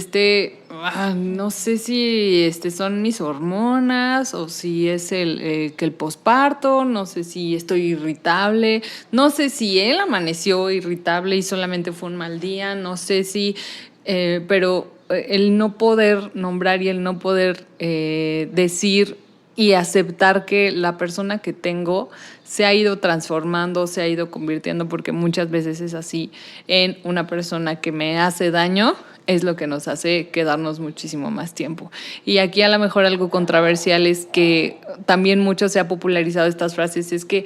no sé si son mis hormonas o si es que el posparto, no sé si estoy irritable, no sé si él amaneció irritable y solamente fue un mal día, no sé si, pero el no poder nombrar y el no poder decir y aceptar que la persona que tengo se ha ido transformando, se ha ido convirtiendo, porque muchas veces es así, en una persona que me hace daño, es lo que nos hace quedarnos muchísimo más tiempo. Y aquí a lo mejor algo controversial es que también mucho se ha popularizado estas frases, es que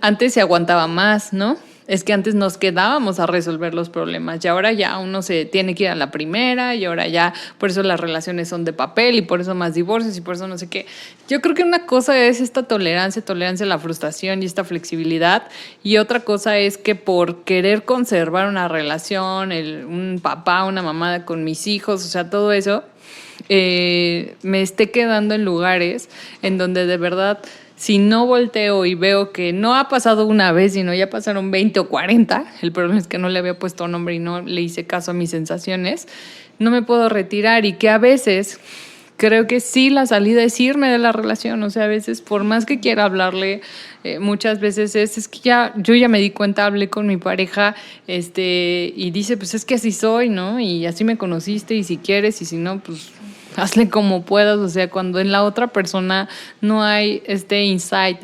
antes se aguantaba más, ¿no? Es que antes nos quedábamos a resolver los problemas y ahora ya uno se tiene que ir a la primera y ahora ya, por eso las relaciones son de papel y por eso más divorcios y por eso no sé qué. Yo creo que una cosa es esta tolerancia a la frustración y esta flexibilidad, y otra cosa es que por querer conservar una relación, un papá, una mamá con mis hijos, o sea, todo eso, me esté quedando en lugares en donde de verdad, si no volteo y veo que no ha pasado una vez, sino ya pasaron 20 o 40, el problema es que no le había puesto nombre y no le hice caso a mis sensaciones, no me puedo retirar, y que a veces creo que sí la salida es irme de la relación. O sea, a veces por más que quiera hablarle, muchas veces es que yo ya me di cuenta, hablé con mi pareja y dice, pues es que así soy, ¿no? Y así me conociste y si quieres y si no, pues hazle como puedas, o sea, cuando en la otra persona no hay este insight,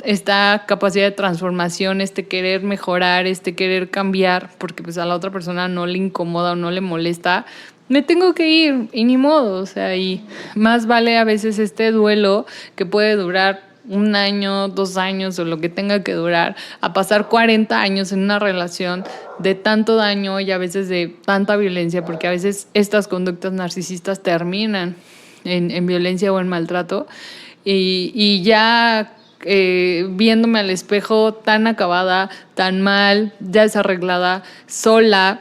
esta capacidad de transformación, este querer mejorar, este querer cambiar, porque pues a la otra persona no le incomoda o no le molesta, me tengo que ir y ni modo, o sea, y más vale a veces este duelo que puede durar 1 año, 2 años o lo que tenga que durar, a pasar 40 años en una relación de tanto daño y a veces de tanta violencia, porque a veces estas conductas narcisistas terminan en violencia o en maltrato, y ya viéndome al espejo tan acabada, tan mal, ya desarreglada, sola,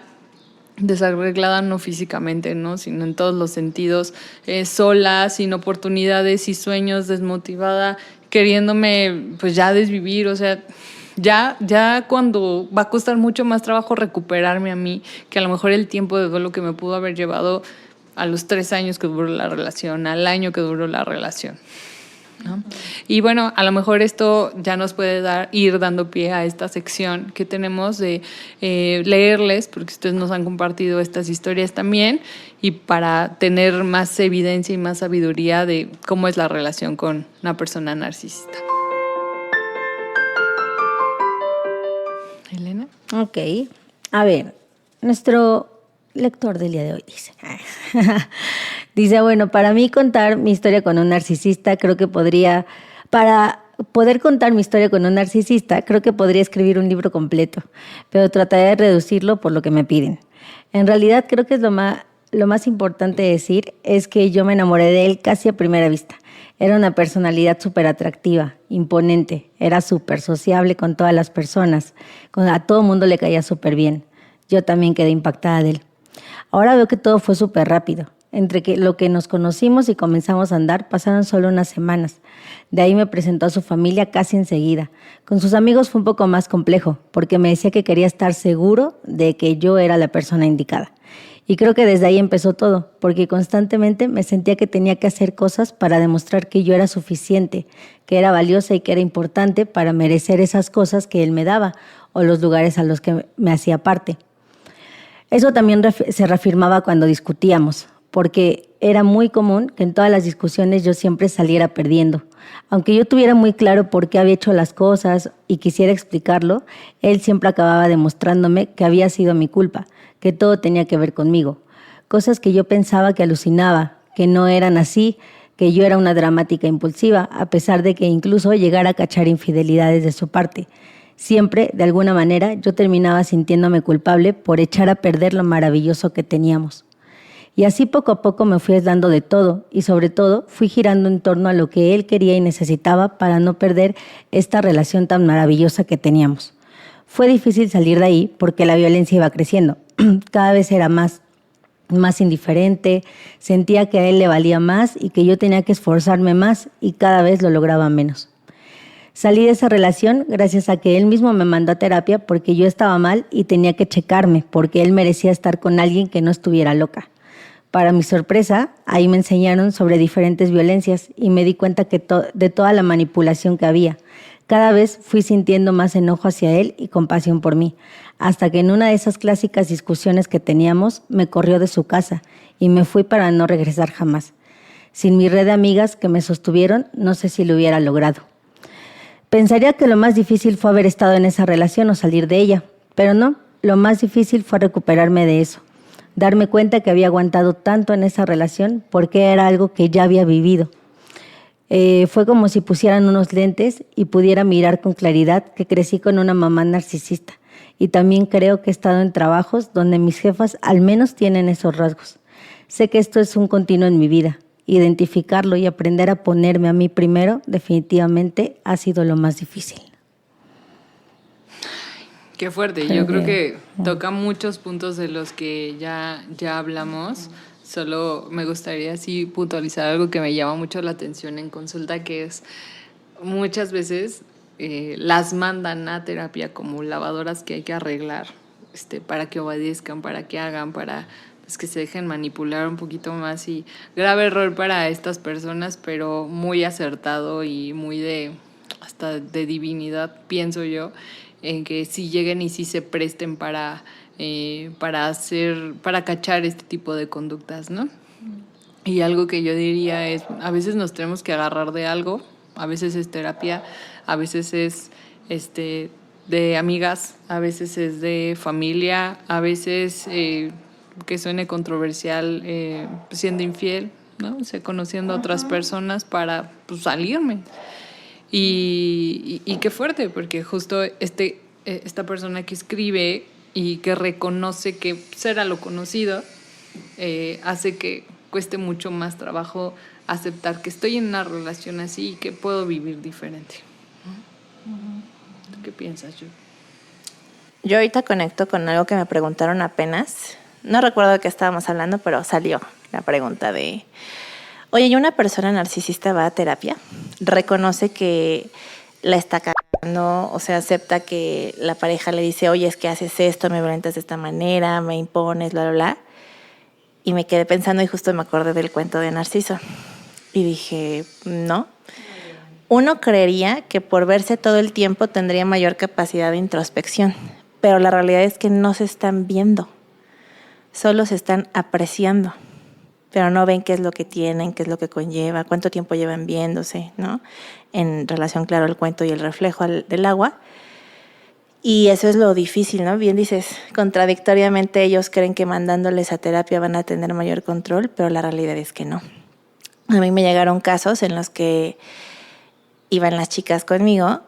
desarreglada no físicamente, ¿no? Sino en todos los sentidos, sola, sin oportunidades y sueños, desmotivada, queriéndome pues ya desvivir, o sea, ya cuando va a costar mucho más trabajo recuperarme a mí, que a lo mejor el tiempo de duelo que me pudo haber llevado a los 3 años que duró la relación, al año que duró la relación, ¿no? Y bueno, a lo mejor esto ya nos puede ir dando pie a esta sección que tenemos de leerles, porque ustedes nos han compartido estas historias también, y para tener más evidencia y más sabiduría de cómo es la relación con una persona narcisista. Elena. Ok, a ver, nuestro lector del día de hoy dice... Dice, bueno, para mí contar mi historia con un narcisista, para poder contar mi historia con un narcisista, creo que podría escribir un libro completo, pero trataré de reducirlo por lo que me piden. En realidad, creo que es lo más importante decir es que yo me enamoré de él casi a primera vista. Era una personalidad súper atractiva, imponente, era súper sociable con todas las personas, a todo mundo le caía súper bien. Yo también quedé impactada de él. Ahora veo que todo fue súper rápido. Entre lo que nos conocimos y comenzamos a andar, pasaron solo unas semanas. De ahí me presentó a su familia casi enseguida. Con sus amigos fue un poco más complejo, porque me decía que quería estar seguro de que yo era la persona indicada. Y creo que desde ahí empezó todo, porque constantemente me sentía que tenía que hacer cosas para demostrar que yo era suficiente, que era valiosa y que era importante para merecer esas cosas que él me daba o los lugares a los que me hacía parte. Eso también se reafirmaba cuando discutíamos, porque era muy común que en todas las discusiones yo siempre saliera perdiendo. Aunque yo tuviera muy claro por qué había hecho las cosas y quisiera explicarlo, él siempre acababa demostrándome que había sido mi culpa, que todo tenía que ver conmigo. Cosas que yo pensaba que alucinaba, que no eran así, que yo era una dramática impulsiva, a pesar de que incluso llegara a cachar infidelidades de su parte. Siempre, de alguna manera, yo terminaba sintiéndome culpable por echar a perder lo maravilloso que teníamos. Y así poco a poco me fui aislando de todo y sobre todo fui girando en torno a lo que él quería y necesitaba para no perder esta relación tan maravillosa que teníamos. Fue difícil salir de ahí porque la violencia iba creciendo. Cada vez era más indiferente, sentía que a él le valía más y que yo tenía que esforzarme más y cada vez lo lograba menos. Salí de esa relación gracias a que él mismo me mandó a terapia porque yo estaba mal y tenía que checarme porque él merecía estar con alguien que no estuviera loca. Para mi sorpresa, ahí me enseñaron sobre diferentes violencias y me di cuenta de toda la manipulación que había. Cada vez fui sintiendo más enojo hacia él y compasión por mí, hasta que en una de esas clásicas discusiones que teníamos, me corrió de su casa y me fui para no regresar jamás. Sin mi red de amigas que me sostuvieron, no sé si lo hubiera logrado. Pensaría que lo más difícil fue haber estado en esa relación o salir de ella, pero no, lo más difícil fue recuperarme de eso. Darme cuenta que había aguantado tanto en esa relación porque era algo que ya había vivido. Fue como si pusieran unos lentes y pudiera mirar con claridad que crecí con una mamá narcisista. Y también creo que he estado en trabajos donde mis jefas al menos tienen esos rasgos. Sé que esto es un continuo en mi vida. Identificarlo y aprender a ponerme a mí primero definitivamente ha sido lo más difícil. Qué fuerte. Yo creo que toca muchos puntos de los que ya hablamos. Solo me gustaría así puntualizar algo que me llama mucho la atención en consulta, que es muchas veces las mandan a terapia como lavadoras que hay que arreglar para que obedezcan, para que hagan, para que se dejen manipular un poquito más. Y grave error para estas personas, pero muy acertado y muy hasta de divinidad, pienso yo, en que sí lleguen y sí se presten para cachar este tipo de conductas, ¿no? Y algo que yo diría es, a veces nos tenemos que agarrar de algo, a veces es terapia, a veces es de amigas, a veces es de familia, a veces, que suene controversial, siendo infiel, ¿no? O sea, conociendo a otras personas para pues, salirme. Y qué fuerte, porque justo esta persona que escribe y que reconoce que ser a lo conocido hace que cueste mucho más trabajo aceptar que estoy en una relación así y que puedo vivir diferente. ¿Tú qué piensas, Yu? Yo ahorita conecto con algo que me preguntaron apenas. No recuerdo de qué estábamos hablando, pero salió la pregunta de, oye, ¿y una persona narcisista va a terapia? Reconoce que la está cagando, o sea, acepta que la pareja le dice, oye, es que haces esto, me violentas de esta manera, me impones, bla, bla, bla. Y me quedé pensando y justo me acordé del cuento de Narciso. Y dije, no. Uno creería que por verse todo el tiempo tendría mayor capacidad de introspección, pero la realidad es que no se están viendo, solo se están apreciando, pero no ven qué es lo que tienen, qué es lo que conlleva, cuánto tiempo llevan viéndose, ¿no? En relación, claro, al cuento y el reflejo del agua. Y eso es lo difícil, ¿no? Bien dices, contradictoriamente ellos creen que mandándoles a terapia van a tener mayor control, pero la realidad es que no. A mí me llegaron casos en los que iban las chicas conmigo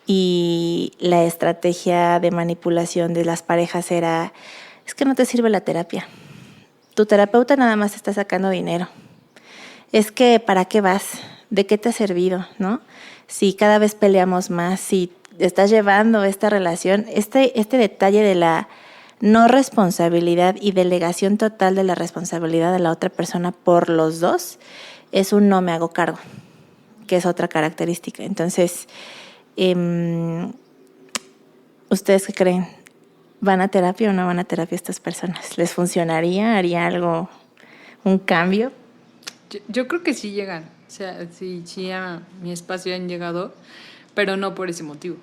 y la estrategia de manipulación de las parejas era, es que no te sirve la terapia. Tu terapeuta nada más te está sacando dinero. Es que, ¿para qué vas? ¿De qué te ha servido, no? Si cada vez peleamos más, si estás llevando esta relación, este detalle de la no responsabilidad y delegación total de la responsabilidad de la otra persona por los dos, es un no me hago cargo, que es otra característica. Entonces, ¿ustedes qué creen? ¿Van a terapia o no van a terapia estas personas? ¿Les funcionaría? ¿Haría algo, un cambio? Yo creo que sí llegan, o sea, sí a mi espacio han llegado, pero no por ese motivo.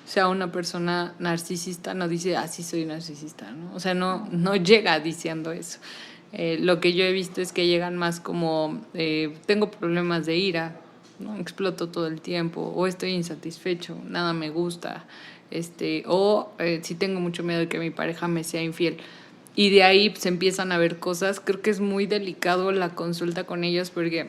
O sea, una persona narcisista no dice, sí soy narcisista, ¿no? O sea, no llega diciendo eso. Lo que yo he visto es que llegan más como, tengo problemas de ira, ¿no? Exploto todo el tiempo, o estoy insatisfecho, nada me gusta, o si tengo mucho miedo de que mi pareja me sea infiel. Y de ahí se empiezan a ver cosas. Creo que es muy delicado la consulta con ellos porque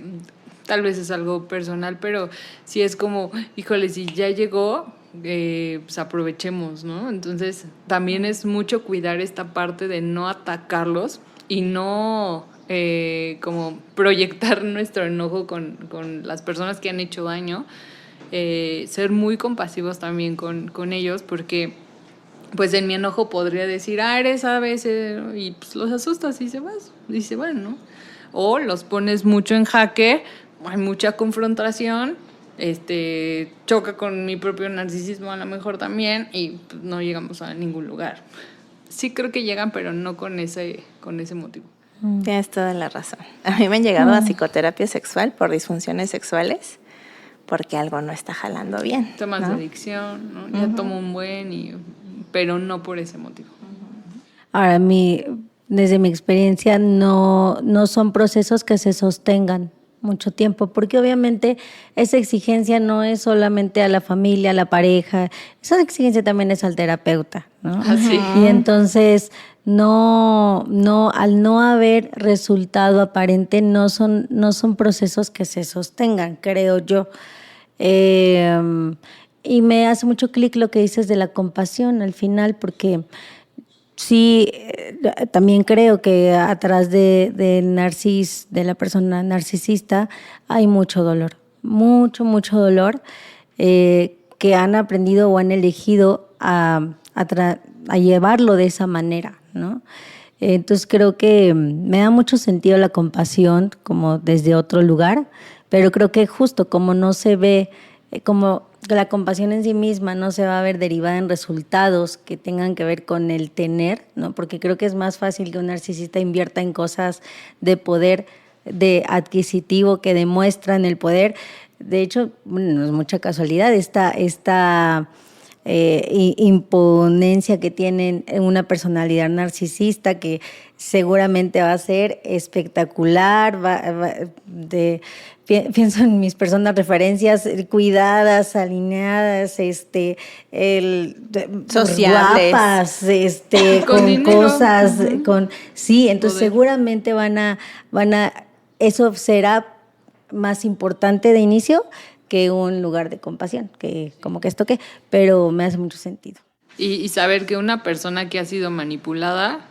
tal vez es algo personal, pero sí es como, híjole, si ya llegó, pues aprovechemos, ¿no? Entonces también es mucho cuidar esta parte de no atacarlos y no como proyectar nuestro enojo con las personas que han hecho daño, ser muy compasivos también con ellos, porque pues en mi enojo podría decir, eres a veces, y pues los asustas y se van, ¿no? O los pones mucho en jaque, hay mucha confrontación, choca con mi propio narcisismo a lo mejor también, y pues no llegamos a ningún lugar. Sí creo que llegan, pero no con ese motivo. Tienes toda la razón. A mí me han llegado a psicoterapia sexual por disfunciones sexuales porque algo no está jalando bien. Temas ¿no? de adicción, ¿no? Ya tomo un buen, pero no por ese motivo. Ahora, desde mi experiencia, no son procesos que se sostengan mucho tiempo, porque obviamente esa exigencia no es solamente a la familia, a la pareja, esa exigencia también es al terapeuta, ¿no? Así. Y entonces al no haber resultado aparente, no son procesos que se sostengan, creo yo. Y me hace mucho clic lo que dices de la compasión al final, porque sí, también creo que atrás de la persona narcisista hay mucho dolor, mucho dolor, que han aprendido o han elegido a llevarlo de esa manera, ¿no? Entonces creo que me da mucho sentido la compasión como desde otro lugar, pero creo que justo como no se ve, como la compasión en sí misma no se va a ver derivada en resultados que tengan que ver con el tener, ¿no? Porque creo que es más fácil que un narcisista invierta en cosas de poder, de adquisitivo, que demuestran el poder. De hecho, no es mucha casualidad, esta imponencia que tienen una personalidad narcisista que seguramente va a ser espectacular, pienso en mis personas referencias cuidadas, alineadas, Sociables. guapas, Con con dinero. cosas, sí, entonces Poder. seguramente eso será más importante de inicio que un lugar de compasión, que como que esto qué, pero me hace mucho sentido. Y saber que una persona que ha sido manipulada,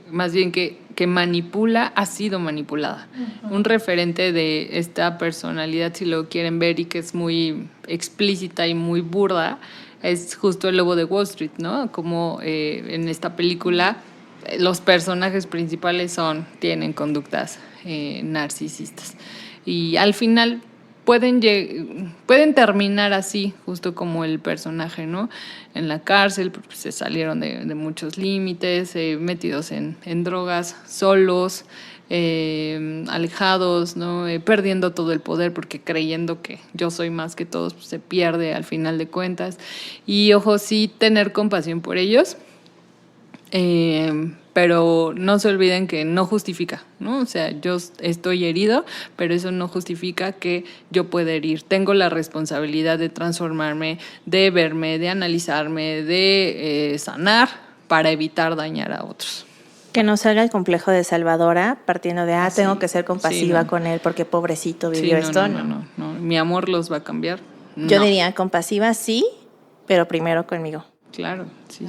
más bien que manipula, ha sido manipulada. Uh-huh. Un referente de esta personalidad, si lo quieren ver y que es muy explícita y muy burda, es justo el Lobo de Wall Street, ¿no? Como en esta película los personajes principales tienen conductas narcisistas. Y al final pueden terminar así, justo como el personaje, ¿no? En la cárcel, pues, se salieron de muchos límites, metidos en drogas, solos, alejados, ¿no? Perdiendo todo el poder porque creyendo que yo soy más que todos, pues, se pierde al final de cuentas. Y ojo, sí tener compasión por ellos, pero no se olviden que no justifica, ¿no? O sea, yo estoy herido, pero eso no justifica que yo pueda herir. Tengo la responsabilidad de transformarme, de verme, de analizarme, de sanar para evitar dañar a otros. Que no salga el complejo de salvadora partiendo de, tengo que ser compasiva con él porque pobrecito vivió esto. No. Mi amor los va a cambiar. Yo diría compasiva sí, pero primero conmigo. Claro, sí.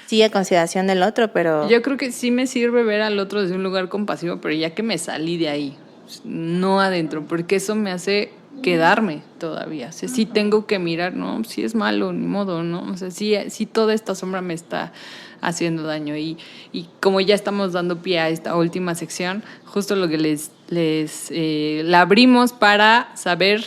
Sí, a consideración del otro, pero... Yo creo que sí me sirve ver al otro desde un lugar compasivo, pero ya que me salí de ahí, no adentro, porque eso me hace quedarme todavía. O sea, sí tengo que mirar, no, si es malo, ni modo, ¿no? O sea, sí toda esta sombra me está haciendo daño. Y como ya estamos dando pie a esta última sección, justo lo que la abrimos para saber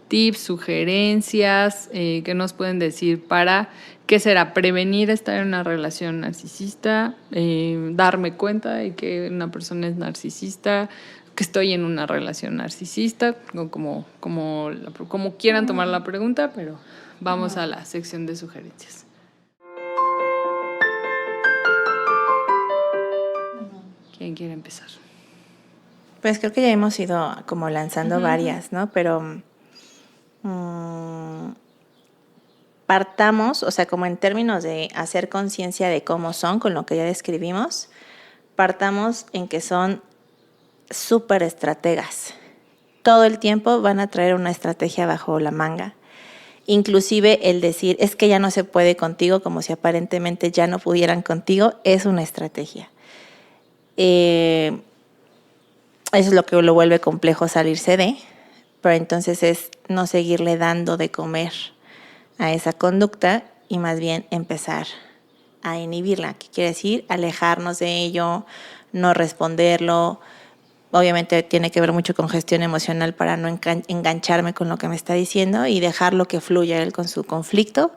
tips, sugerencias, que nos pueden decir para, ¿qué será? Prevenir estar en una relación narcisista, darme cuenta de que una persona es narcisista, que estoy en una relación narcisista, como quieran tomar la pregunta, pero vamos a la sección de sugerencias. ¿Quién quiere empezar? Pues creo que ya hemos ido como lanzando varias, ¿no? Pero... partamos, o sea, como en términos de hacer conciencia de cómo son, con lo que ya describimos, partamos en que son súper estrategas. Todo el tiempo van a traer una estrategia bajo la manga. Inclusive el decir, es que ya no se puede contigo, como si aparentemente ya no pudieran contigo, es una estrategia. Eso es lo que lo vuelve complejo salirse de. Pero entonces es no seguirle dando de comer a esa conducta y más bien empezar a inhibirla. ¿Qué quiere decir? Alejarnos de ello, no responderlo. Obviamente tiene que ver mucho con gestión emocional para no engancharme con lo que me está diciendo y dejarlo que fluya él con su conflicto.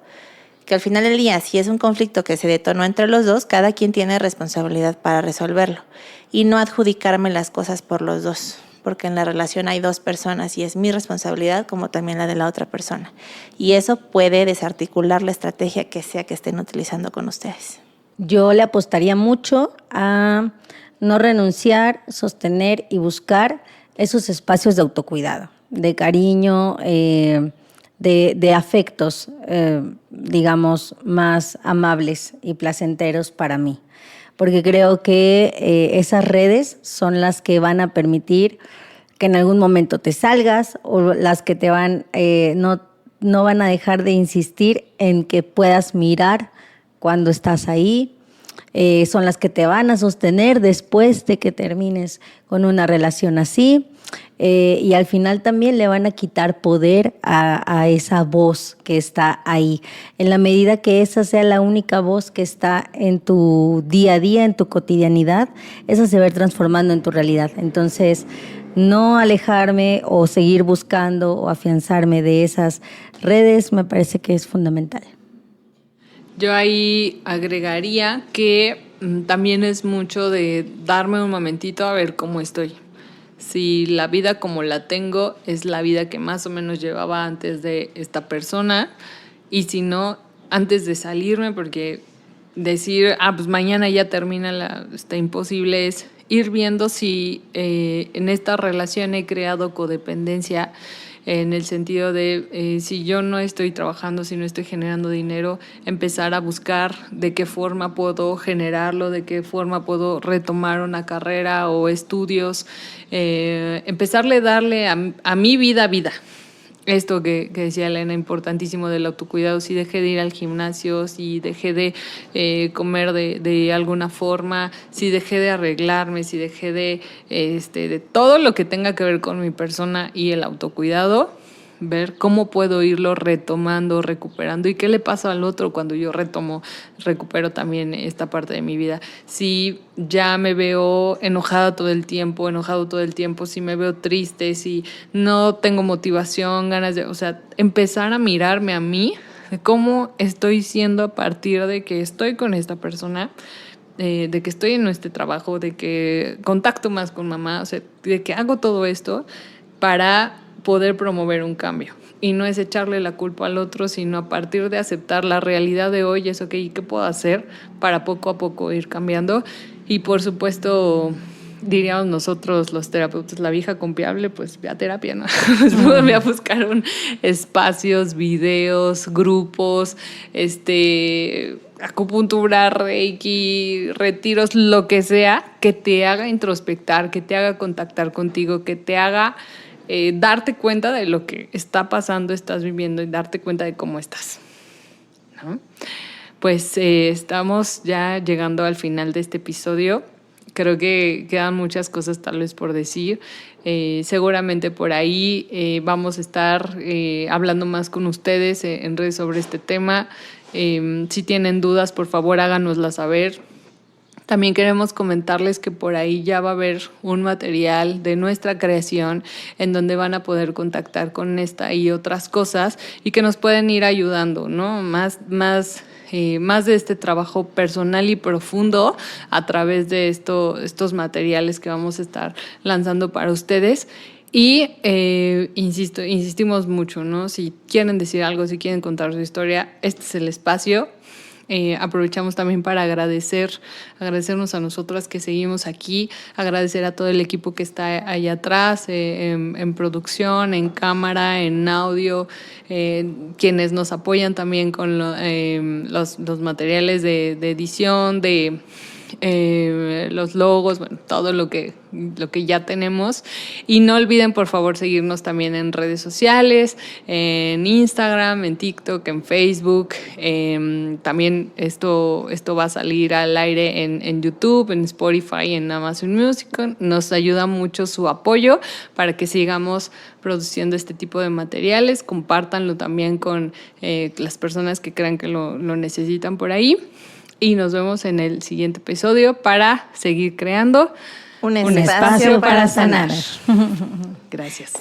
Que al final del día, si es un conflicto que se detonó entre los dos, cada quien tiene responsabilidad para resolverlo. Y no adjudicarme las cosas por los dos. Porque en la relación hay dos personas y es mi responsabilidad como también la de la otra persona. Y eso puede desarticular la estrategia que sea que estén utilizando con ustedes. Yo le apostaría mucho a no renunciar, sostener y buscar esos espacios de autocuidado, de cariño, de afectos, digamos, más amables y placenteros para mí. Porque creo que esas redes son las que van a permitir que en algún momento te salgas o las que te no van a dejar de insistir en que puedas mirar cuando estás ahí. Son las que te van a sostener después de que termines con una relación así. Y al final también le van a quitar poder a esa voz que está ahí. En la medida que esa sea la única voz que está en tu día a día, en tu cotidianidad, esa se va a ir transformando en tu realidad. Entonces, no alejarme o seguir buscando o afianzarme de esas redes me parece que es fundamental. Yo ahí agregaría que también es mucho de darme un momentito a ver cómo estoy. si la vida como la tengo es la vida que más o menos llevaba antes de esta persona, y si no, antes de salirme, porque decir, pues mañana ya termina está imposible, es ir viendo si en esta relación he creado codependencia, en el sentido de si yo no estoy trabajando, si no estoy generando dinero, empezar a buscar de qué forma puedo generarlo, de qué forma puedo retomar una carrera o estudios, empezarle a darle a mi vida. Esto que decía Elena, importantísimo del autocuidado, si dejé de ir al gimnasio, si dejé de comer de alguna forma, si dejé de arreglarme, si dejé de todo lo que tenga que ver con mi persona y el autocuidado, ver cómo puedo irlo retomando, recuperando, y qué le pasa al otro cuando yo recupero también esta parte de mi vida. Si ya me veo enojado todo el tiempo, si me veo triste, si no tengo motivación, empezar a mirarme a mí, de cómo estoy siendo a partir de que estoy con esta persona, de que estoy en este trabajo, de que contacto más con mamá, de que hago todo esto para poder promover un cambio. Y no es echarle la culpa al otro, sino a partir de aceptar la realidad de hoy, es ¿qué puedo hacer para poco a poco ir cambiando? Y por supuesto, diríamos nosotros los terapeutas, la vieja confiable, pues ve a terapia, ¿no? Ve a buscar espacios, videos, grupos, acupuntura, reiki, retiros, lo que sea, que te haga introspectar, que te haga contactar contigo, que te haga darte cuenta de lo que está pasando, estás viviendo, y darte cuenta de cómo estás, ¿no? Pues estamos ya llegando al final de este episodio. Creo que quedan muchas cosas tal vez por decir. Seguramente por ahí vamos a estar hablando más con ustedes en redes sobre este tema. Si tienen dudas, por favor háganoslas saber. También queremos comentarles que por ahí ya va a haber un material de nuestra creación en donde van a poder contactar con esta y otras cosas, y que nos pueden ir ayudando, ¿no? Más de este trabajo personal y profundo a través de estos materiales que vamos a estar lanzando para ustedes. Y insistimos mucho, ¿no? Si quieren decir algo, si quieren contar su historia, este es el espacio. Aprovechamos también para agradecernos a nosotras que seguimos aquí, agradecer a todo el equipo que está allá atrás, en producción, en cámara, en audio, quienes nos apoyan también con los materiales de edición, de los logos, bueno, todo lo que ya tenemos. Y no olviden, por favor, seguirnos también en redes sociales, en Instagram, en TikTok, en Facebook. También esto va a salir al aire en YouTube, en Spotify, en Amazon Music. Nos ayuda mucho su apoyo para que sigamos produciendo este tipo de materiales. Compártanlo también con las personas que crean que lo necesitan por ahí. Y nos vemos en el siguiente episodio para seguir creando un espacio para sanar. Gracias.